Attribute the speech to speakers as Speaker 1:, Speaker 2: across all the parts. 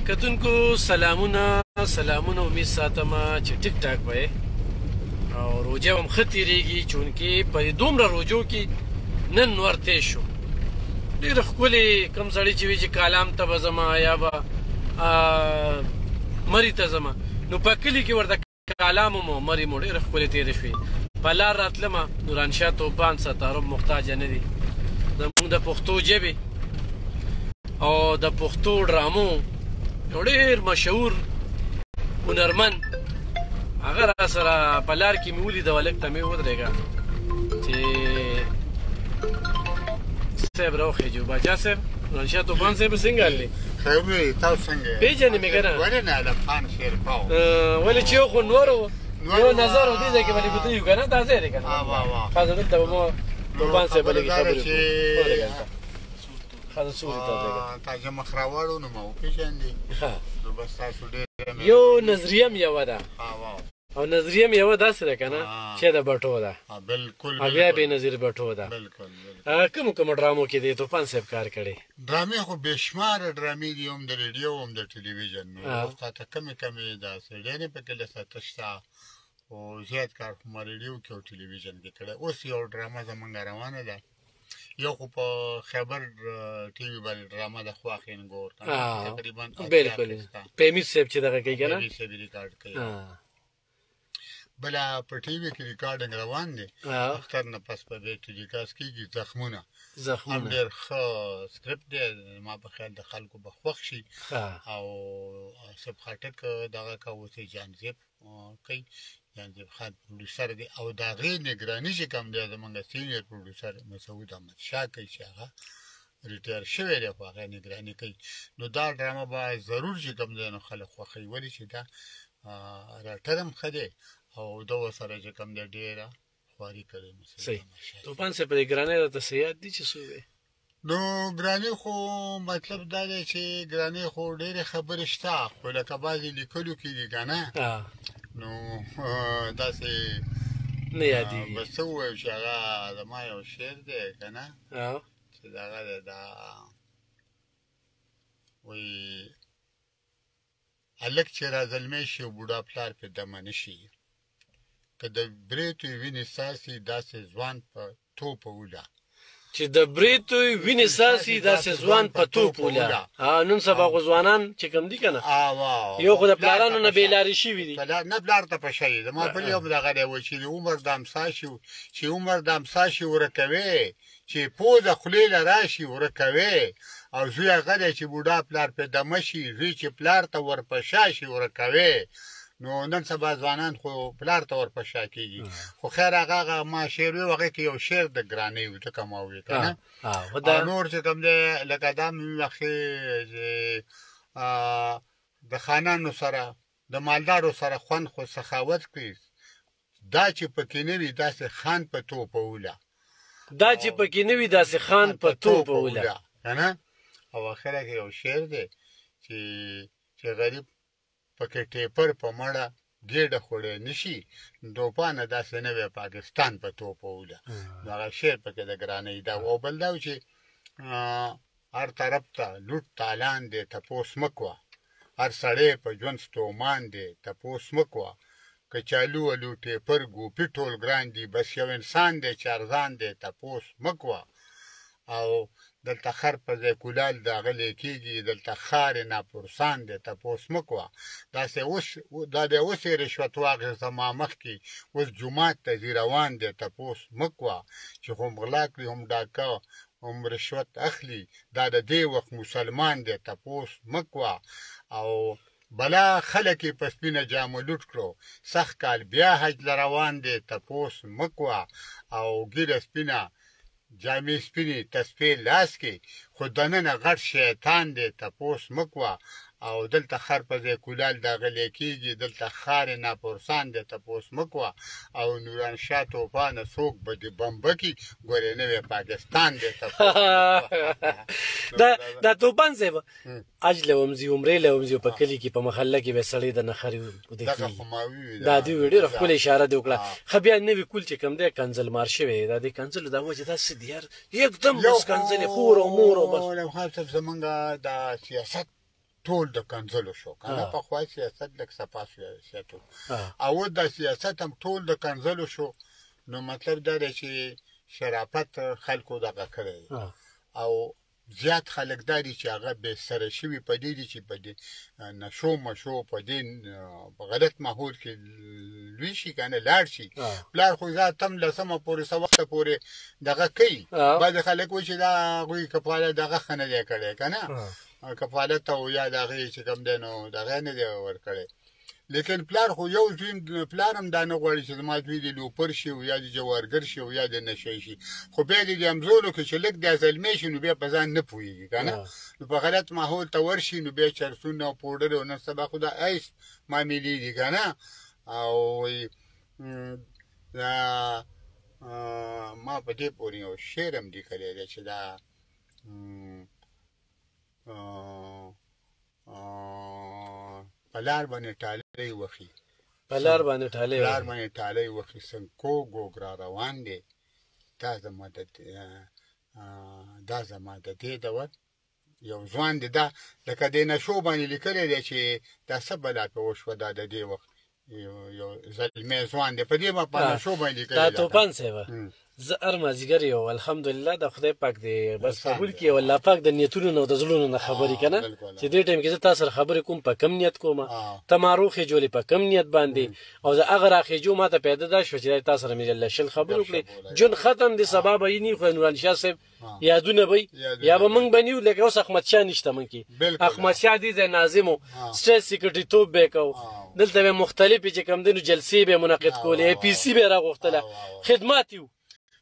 Speaker 1: کتونکو سلامونه امید ساتم چې ټیک ټاک وای او روجه هم ښه تېرېږي چونکې په دومره روجو کې نن ورته شو ډېر ښکلې کوم سړی چې وي چې کالام ته به ځمه یا به مري ته ځمه نو په کلي کې ورته کالام مو مري مو ډېرې ښکلې تېرې شوې په لار راتلمه نورانشاه توپان ستارب محتاجه نه دي زموږ د پښتو ژبې او د پښتو ډرامو یو ډېر مشهور هنرمند هغه راسره په لار کې مې ولیده هلک ته مې ودرېږه چې صاحب راوخېجو باچا صاحب نورانشاه توپان صاحب څنګه حال دی
Speaker 2: خیر دی تاسو څنګه
Speaker 1: پېژنې مې که نه
Speaker 2: ولې نه ادم شیرپا
Speaker 1: ولې چې یو خو نور و یو نظر و دې ځای کې به لږ یو که نه دا ځای دی که نه ښه دلته به مو توپان صاحب به لږې خبرې وکړو خاصه سوري
Speaker 2: تاسو مخ راوړو نو مو پیژندې
Speaker 1: ښه
Speaker 2: نو بس تاسو ډېر
Speaker 1: یو نظریه م یوه ده او نظریه م یوه داسې ده که نه چې د بټو ده
Speaker 2: بالکل
Speaker 1: بیا بېنظیر بټو ده
Speaker 2: بالکل
Speaker 1: کومو ډرامو کې دی توپان صاحب کار کړی
Speaker 2: ډرامې خو بېشماره ډرامې دي هم د ریډیو هم د ټلویزیون نو تاته کمې دا سیډیانې پکې لسته شته او زیات کار خو ما ریډیو کې او ټلویزیون کې کړی اوس یو ډرامه زمونږ روانه ده یو خو په خبر ټي وي باندې ډرامه د خواخین ګور تقریبا
Speaker 1: بالکل پیمید صاحب چې دغه کوي که نه
Speaker 2: پیمید صاحب ریکارډ کوي بله په ټي وي کې ریکارډنګ روان دی اختر نه پس په دې ټیلیکاسټ کېږي زخمونه هم ډېر ښه سکرپټ دی ما په خیال د خلکو به خوښ شي او صاحب خاټک دغه کوي اوس یې جانزیب کوي جانزیب خان پروډیوسر دی او د هغې نګراني چې کوم دی زموږ سینیر پروډیوسر مسعود احمدشاه کوي چې هغه ریټایر شوی دی خو هغه نګراني کوي نو دا ډرامه به ضرور چې کوم دی نو خلک خوښوي ولې چې دا راټر هم ښه دی او د ورسره چې کوم دی ډېره خواري کوي
Speaker 1: صحیح توپان صاحب په دې ګرانۍ راته څه یاد دي چې څه ووایې
Speaker 2: نو ګرانۍ خو مطلب دا دی چې ګرانۍ خو ډېرې خبرې شته خو لکه بعضې لیکلو کې دي که نه نو داسې
Speaker 1: نه یادېږي
Speaker 2: به څه ووایو چې هغه زما یو شعر دی که نه چې دغه دی دا وایي هلک چې را زلمی شي او بوډا پلار پرې دمه نه شي که د بریتو وینې څاڅي داسې ځوان په توپ وله
Speaker 1: چې د بریتو وینې څاڅي داسې ځوان په توپ وله نن سبا خو ځوانان چې کوم دي که نه یو خو د پلارانو نه بېلارې شوي دي
Speaker 2: نه پلار ته په شی زما بل یو دغه دی وایي چې د عمر د امسا شي ورکوې چې پوزه خولې له راشي ورکوې او زوی هغه دی چې بوډا پلار پرې دمه شي زوی چې پلار ته ورپشا شي ورکوې نو نن سبا ځوانان خو پلار ته ورپشا کېږي خو خیر هغه ما شعر وی هغې کې یو شعر د ګرانۍ و ځکه ما وویل که نه او نور چې کوم دی لکه دا مې وښې د خانانو سره د مالدارو سره خوند خو سخاوت کړي دا چې پکې نه وي داسې خان په توپه وله
Speaker 1: دا چې پکې نه وي داسې خان په توپه وله
Speaker 2: که نه او اخره کې یو شعر دی چې غریب پکې ټیپر په مړه ګېډه خوړی نه شي توپانه داسې نه وی پاکستان په توپه وله هغه شعر پکې د ګرانۍ دا او بل دا و چې هر طرف ته لوټ تالان دی تپوس مه کوه هر سړی په ژوند ستومان دی تپوس مه کوه کچالو الو ټیپر ګوپي ټول ګران دي بس یو انسان دی چې ارزان دی تپوس مه کوه او دلته خر په ځای کولال د هغه لیکېږي دلته خارې ناپرسان دی تپوس مه کوه دا دی اوس یې رشوت واخېست زما مخکې اوس جومات ته ځي روان دی تپوس مه کوه چې هم غلا کړي هم ډاکه هم رشوت اخلي دا د دې وخت مسلمان دی تپوس مه کوه او بلا خلک یې په سپینه جامه لوټ کړو سخت کال بیا حج له روان دی تپوس مه کوه او ږیره سپینه جامې سپینې تسپې لاس کې خو دننه غټ شیطان دی تپوس مه کوه او دلته خر په ځای کولال د هغه لیکېږي دلته خارې ناپرسان دی تپوس مه کوه او نورانشاه توپانه څوک به دې بمبه کي ګورې نوی پاکستان دی
Speaker 1: دا توپان صاحب حج له ومځي عمرې له ومځي په کلي کې په محله کې به سړی د نښرې دا دې وي ډېره ښکلې اشاره دې وکړه ښه بیا نوي کول چې کوم دی کنځل مار شوی دا دې کنځلو دا وجه دا څه دي یار یکدم بس کنځلې خور او مور او بس
Speaker 2: زمونږ د سیاست ټول د کنځلو شو کنه پخوا سیاست لږ صفا سیاست او دا سیاست هم ټول د کنځلو شو نو مطلب دا دی چې شرافت خلکو دغه کړی او زیات خلک دا دي چې هغه بې سره شوي په دې دي چې په دې نشو مشو په دې غلط ماحول کې لوی شي که نه لاړ شي پلار خو ذات هم لسمه پورې څه وخته پورې دغه کوي بعضې خلک وایي چې دا هغوی کفالت دغه ښه نه دی کړی که نه کفالت او یا د هغې چې کوم دی نو دغه نه دی ورکړی لیکن پلار خو یو زوی پلار هم دا نه غواړي چې زما زوی د لوپر شي او یا د جوارګر شي او یا د نشی شي خو بیا د دې همزولو کې چې لږ دا زلمی شي نو بیا په ځان نه پوهېږي که نه نو په غلط ماحول ته ورشي نو بیا چرسونه او پوډر او نن سبا خو دا ایس معاملې دي که نه او ما په دې پورې یو شعر هم لیکلی دی چې دا په لار باندې ټالۍ وخي
Speaker 1: په لار باندې
Speaker 2: ټالۍ وخي سنکو ګوګ را روان دی دا زما د دې دور یو ځوان دی دا لکه د نشو باندې لیکلی دی چې دا څه بلا پې وشوه دا د دې وخت یو زلمی ځوان دی په دې په نشو باندې لیکلی
Speaker 1: دا توپان صاحب زه هر مازدیګر یو الحمدلله د خدای پاک دی بس قبول کړي او الله پاک د نیتونو نه او د زړونو نه خبرې که نه چې دې ټایم کې زه تا سره خبرې کوم په کم نیت کوم ته ما روخېجولې په کم نیت باندې او زه هغه راخېجو ما ته پیدا دا شوه چې تا سره مې شل خبرې وکړې جون ختم دی سبا به یې نه خو نورانشاه صاحب یادونه به یا به موږ به نه یو لکه اوس احمدشاه نشته موږ کې احمدشاه دې ځای ناظم و سټیټ سیکرټري توب به یې کوو دلته به مختلفې چې کوم دی نو جلسې به یې منعقد کولې اے پي سي به یې راغوښتله خدمات یو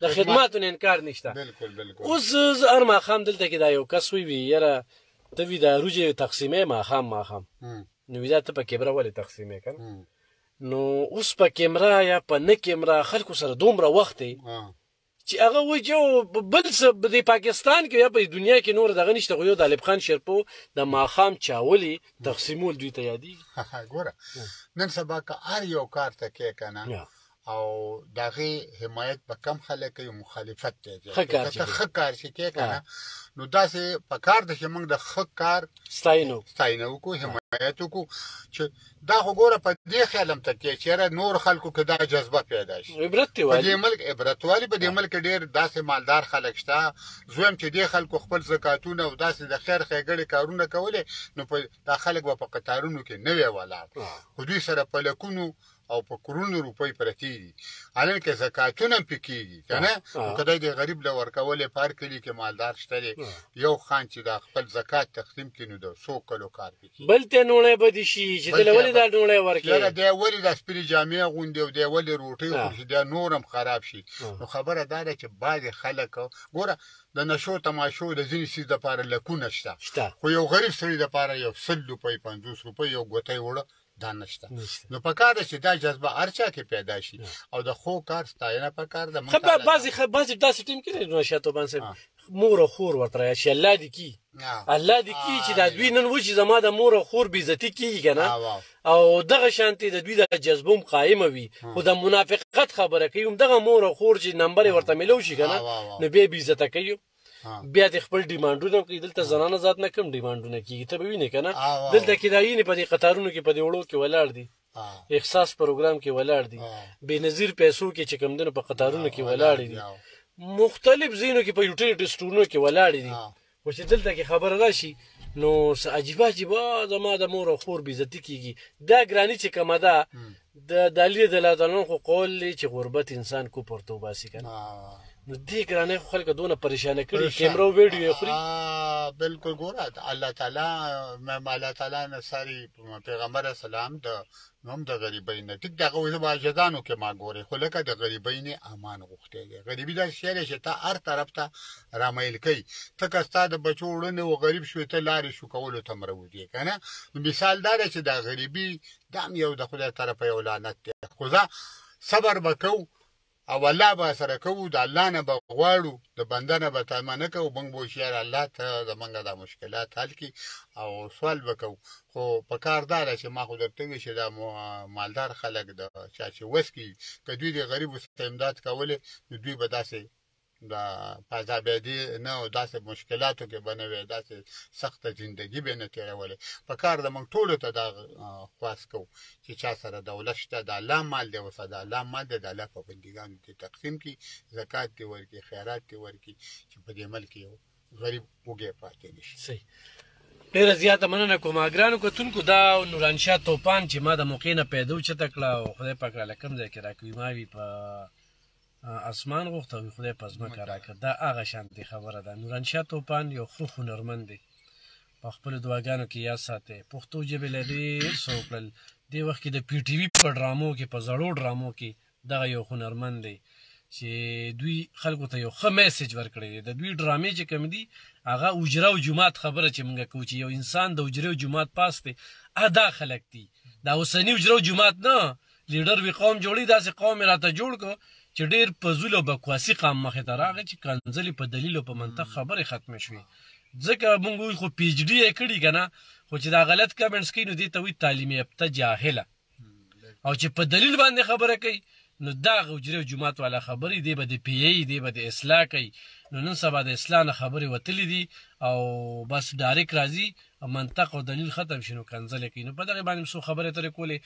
Speaker 1: د خدماتو نه انکار نشته اوس زه هر ماښام دلته کې دا یو کس وي یاره ته وي دا روجې تقسیمې ماښام نو وي دا ته په کیمره ولې تقسیمې که نو اوس په کیمره یا په نه کیمره خلکو سره دومره وخت دی چې هغه وایي چې بل څه د پاکستان کې یا په دنیا کې نور دغه نشته خو یو د الف خان شیرپو د ماښام چاولې تقسیمول دوی ته یادېږي
Speaker 2: ګوره نن سبا که هر یو کار ته کې که نه او د هغې حمایت به کم خلک کوي مخالفت دی ښه کار چې کې که نه نو داسې په کار ده چې موږ د ښه کار ستاینه وکړو حمایت وکړو چې دا خو ګوره په دې خیال هم تکیه چې یاره نور خلکو کې دا جذبه پیدا شي په دې ملک عبرت والي په دې ملک ډېر داسې مالدار خلک شته زویم چې دې خلکو خپل زکاتونه او داسې د خیر ښېګړې کارونه کولې نو دا خلک به په قطارونو کې نه وی ولاړ خو دوی سره په لکونو او په کرونو روپۍ پرتې دي حالان کې زکاتونه هم پې کېږي که نه نو که دی د غریب له ورکولې په هر کلي کې مالدار شته دی یو خان چې دا خپل زکات تقسیم کړي نو د څو کلو کار پې کېږي
Speaker 1: بل ته نوڼی بدې شي چې دی له ولې دا نوڼی ورکړي
Speaker 2: یاره دی ولې دا سپینې جامې اغوندي او دی ولې روټۍ خوري چې دی نور هم خراب شي نو خبره دا ده چې بعضې خلک ګوره د نشو تماشو د ځینې څیز دپاره لکونه شته خو یو غریب سړي دپاره یو 100 روپۍ 50 روپۍ یو ګوتۍ وړه دا نشته نو په کار ده چې دا جذبه هر چا کې پیدا شي او د ښو کار ستاینه په کار ده
Speaker 1: بعضې داسې ټیم کې دی شاه توبان صاحب مور او خور ورته رایه چې الله دې کي الله دې کي چې دا دوی نن وشي زما د مور او خور بېعزتي کېږي که نه او دغه شانتې د دوی د جذبه هم قایمه وي خو د منافقت خبره کوي همدغه مور او خور چې نمبر یې ورته میلو شي که نه نو بیا یې بېعزته کوي بیا د خپل ډیمانډونه کوي دلته زنانه ذات نه کم ډیمانډونه کېږي ته به وینې که نه دلته کې دا وینې په دې قطارونو کې په دې وړو کې ولاړ دي احساس پروګرام کې ولاړ دي بېنظیر پیسو کې چې کوم دنو په قطارونو کې ولاړې دي مختلف ځینو کې په یوټیلیټي سټورونو کې ولاړې دي خو چې دلته کې خبره راشي نو څه عجیبه زما د مور او خور بېعزتي کېږي دا ګراني چې کومه ده د علي رضی الله تعالی عنه خو قول دی چې غربت انسان کفر ته وباسي که نه نو دې ګرانۍ خو خلکو دونه پریشانه کړي کیمره او ویډیو یې خوري
Speaker 2: بالکل ګوره الله تعالی نه ساري پیغمبر اسلام د هم د غریبۍ نه ټیک دغه وایي به عاجزانو کې ما ګورې خو لکه د غریبۍ نه امان غوښتی دی غریبي داسې شی دی چې ته هر طرف ته رامیل کوي ته که ستا د بچو وړنې و غریب شوې ته لارې شو کولو ته مروځې که نه نو مثال دا دی چې دا غریبي دا هم یو د خدای طرفه یو لعنت دی خو زه صبر به کوو او الله به سره کوو د الله نه به غواړو د بنده نه به تمه نه کوو موږ به هوښیار الله ته زموږ دا مشکلات حل کړي او سوال به کوو خو په کار دا ده چې ما خو درته وویل چې دا مالدار خلک د چا چې وس کړي که دوی د غریبو څخه امداد کولې نو دوی به داسې د آزادۍ نه او داسې مشکلاتو کې به نه وې داسې سخته زندګي به نه تېرولې په کار د موږ ټولو ته دا خواست کوو چې چا سره دولت شته د الله مال دی اوسه د الله مال دی د الله په بندګانو کې تقسیم کړي زکات دې ورکړي خیرات دې ورکړي چې په دې ملک یو غریب وږی پاتې نه شي
Speaker 1: صحیح ډېره زیاته مننه کوم ګرانو کتونکو دا نورانشاه توپان چې ما د موقع نه پیدا اوچته کړه او خدای پاک راله کوم ځای کې راکوي ما وي په اسمان غوښته وي خدای په ځمکه راکړه دا هغه شانتې خبره ده نورانشاه توپان یو ښه هنرمند دی په خپلو دعاګانو کې یاد ساتئ پښتو ژبې له ډېر څه وکړل دې وخت کې د پي ټي وي په ډرامو کې په زړو ډرامو کې دغه یو هنرمند دی چې دوی خلکو ته یو ښه میسج ورکړی دی د دوی ډرامې چې کوم دي هغه اجره او جومات خبره چې موږ کوو چې یو انسان د اجرې او جومات پاس دی دا خلک دي دا اوسني اجره او جومات نه لیډر وي قوم جوړي داسې قوم یې راته جوړ کړو چې ډېر په زول او بکواسي قام مخې ته راغی چې کنځلې په دلیل او په منطق خبرې ختمې شوې ځکه موږ وایو خو پي ایچ ډي یې کړي که نه خو چې دا غلط کمنټس کوي نو دې ته وایي تعلیم یافته جاهله او چې په دلیل باندې خبره کوي نو دا اجرې او جومات والا خبرې دی به د پیي دی به د اصلاح کوي نو نن سبا د اصلاح نه خبرې وتلې دي او بس ډایرکټ راځي منطق او دلیل ختم شي نو کنځلې کوي نو په دغې باندې مې څو خبرې ترې کولې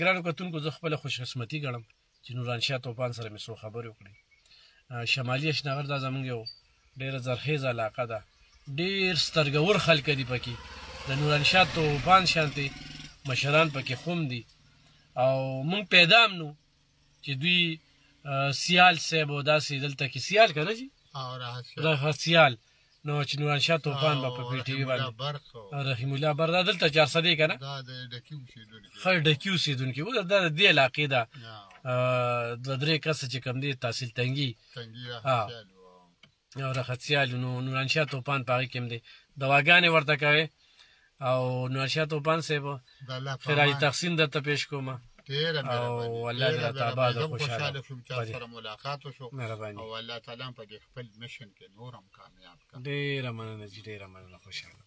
Speaker 1: ګرانو کتونکو زه خپله خوشقسمتي ګڼم چې نورانشاه توپان سره مې څو خبرې وکړې شمالي اشنغر دا زموږ یو ډېره زرخیزه علاقه ده ډېر سترګور خلک دي پکې د نورانشاه توپان شانتې مشران پکې خوم دي او موږ پیدا هم نو چې دوی سیال صاحب او داسې دلته کې سیال که نه جي راحت سیال نو چې نورانشاه توپان به په پي ټي وي باندې رحیم الله بر دا دلته 400 دی که نه ښه ډکي اوسېدونکي و دا د دې علاقې ده د درې کسه چې کوم دی تحصیل تنګي او راحت سیال نو نورانشاه توپان په هغې کې هم دی دواګانې ورته کوې او نورانشاه توپان صاحب خراج تقسیم درته پیش کومه او الله دې راته آباد او خوشحاله
Speaker 2: شوم چې سره ملاقات وشو او الله تعالی په دې خپل مشن کې نور هم کامیاب کړي
Speaker 1: ډېره مننه جي ډېره مننه خوشحاله